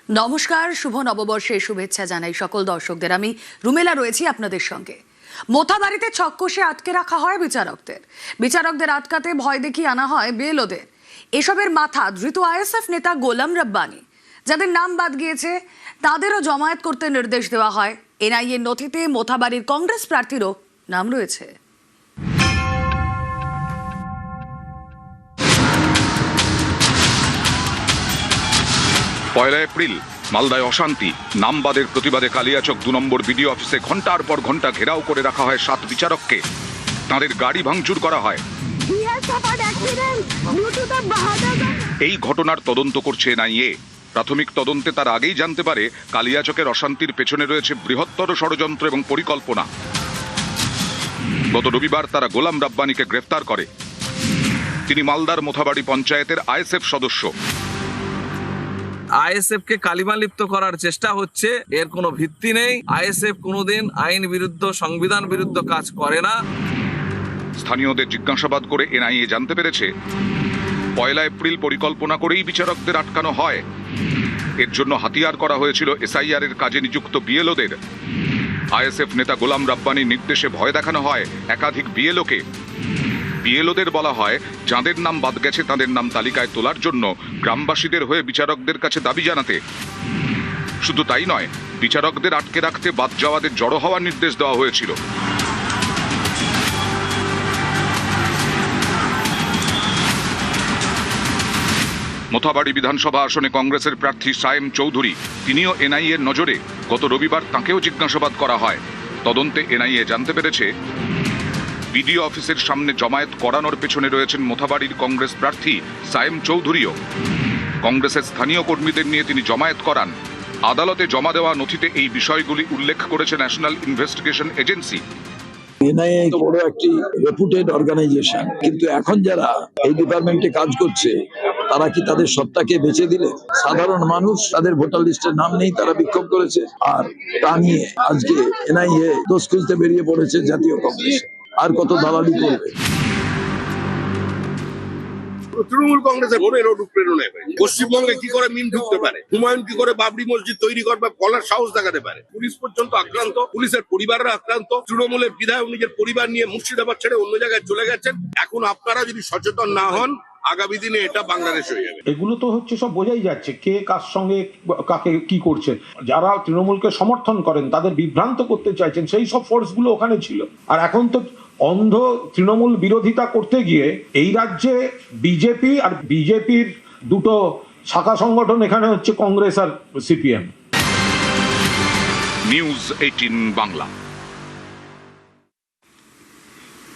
নমস্কার, শুভ নববর্ষের শুভেচ্ছা জানাই সকল দর্শকদের। আমি রুমেলা রয়েছি আপনাদের সঙ্গে। মোথাবাড়িতে ছককষে আটকে রাখা হয় বিচারকদের আটকাতে ভয় দেখিয়ে আনা হয় বিএলওদের। এসবের মাথা ধৃত আইএসএফ নেতা গোলাম রব্বানী, যাদের নাম বাদ গিয়েছে তাদেরও জমায়েত করতে নির্দেশ দেওয়া হয়। এনআইএর নথিতে মোথাবাড়ির কংগ্রেস প্রার্থীরও নাম রয়েছে। পয়লা এপ্রিল মালদায় অশান্তি, নামবাদের প্রতিবাদে কালিয়াচক ২ নম্বর বিডিও অফিসে ঘন্টার পর ঘন্টা ঘেরাও করে রাখা হয় ৭ বিচারককে। তাঁদের গাড়ি ভাঙচুর করা হয়। এই ঘটনার তদন্ত করছে এনআইএ। প্রাথমিক তদন্তে তার আগেই জানতে পারে কালিয়াচকের অশান্তির পেছনে রয়েছে বৃহত্তর ষড়যন্ত্র এবং পরিকল্পনা। গত রবিবার তারা গোলাম রব্বানীকে গ্রেফতার করে। তিনি মালদার মোথাবাড়ি পঞ্চায়েতের আইএসএফ সদস্য। আইএসএফ কে কালিমা লিপ্ত করার চেষ্টা হচ্ছে, এর কোনো ভিত্তি নেই। আইএসএফ কোনোদিন আইন বিরুদ্ধ, সংবিধান বিরুদ্ধ কাজ করে না। স্থানীয়দের জিজ্ঞাসাবাদ করে এনআইএ জানতে পেরেছে পয়লা এপ্রিল পরিকল্পনা করেই বিচারকদের আটকানো হয়। এর জন্য হাতিয়ার করা হয়েছিল এসআইআর এর কাজে নিযুক্ত বিএলওদের। আইএসএফ নেতা গোলাম রব্বানীর নির্দেশে ভয় দেখানো হয় একাধিক বিএলওকে। বিএলওদের বলা হয় যাদের নাম বাদ গেছে তাদের নাম তালিকায় তোলার জন্য গ্রামবাসীদের হয়ে বিচারকদের কাছে দাবি জানাতে। শুধু তাই নয়, বিচারকদের আটকে রাখতে বাদ যাওয়াদের জড়ো হওয়ার নির্দেশ দেওয়া হয়েছিল। মোথাবাড়ি বিধানসভা আসনে কংগ্রেসের প্রার্থী সায়েম চৌধুরী, তিনিও এনআইএর নজরে। গত রবিবার তাঁকেও জিজ্ঞাসাবাদ করা হয়। তদন্তে এনআইএ জানতে পেরেছে বিডিও অফিসের সামনে জমায়েত করানোর পেছনে রয়েছেন মোথাবাড়ির কংগ্রেস প্রার্থী সায়েম চৌধুরীও। কংগ্রেসের স্থানীয় কর্মীদের নিয়ে তিনি জমায়েত করান। আদালতে জমা দেওয়া নথিতে এই বিষয়গুলি উল্লেখ করেছে ন্যাশনাল ইনভেস্টিগেশন এজেন্সি। এনআইএ বড় একটি রেপুটেড অর্গানাইজেশন, কিন্তু এখন যারা এই ডিপার্টমেন্টে কাজ করছে তারা কি তাদের সত্তাকে বেঁচে দিলে? সাধারণ মানুষ, তাদের ভোটার লিস্টের নাম নেই, তারা বিক্ষোভ করেছে। আর তা নিয়ে আজকে এনআইএ দোষ খুঁজতে বেরিয়ে পড়েছে জাতীয় কংগ্রেস। আর কত দালালি করবে? তৃণমূল কংগ্রেসের ভোটের অনুপ্রেরণায় পশ্চিমবঙ্গে কি করে মিন ঢুকতে পারে, হুমায়ুন কি করে বাবরি মসজিদ তৈরি করবে বলার সাহস দেখাতে পারে। পুলিশ পর্যন্ত আক্রান্ত, পুলিশের পরিবাররা আক্রান্ত। তৃণমূলের বিধায়ক নিজের পরিবার নিয়ে মুর্শিদাবাদ ছেড়ে অন্য জায়গায় চলে গেছেন। এখন আপনারা যদি সচেতন না হন, আগামী দিনে এটা বাংলাদেশ হয়ে যাবে। এগুলো তো হচ্ছে সব বোঝাই যাচ্ছে কে কার সঙ্গে কাকে কি করছে। যারা তৃণমূলকে সমর্থন করেন তাদের বিভ্রান্ত করতে চাইছেন, সেই সব ফোর্সগুলো ওখানে ছিল। আর এখন তো অন্ধ তৃণমূল বিরোধিতা করতে গিয়ে এই রাজ্যে বিজেপি আর বিজেপির দুটো শাখা সংগঠন, এখানে হচ্ছে কংগ্রেস আর সিপিএম। নিউজ 18 বাংলা।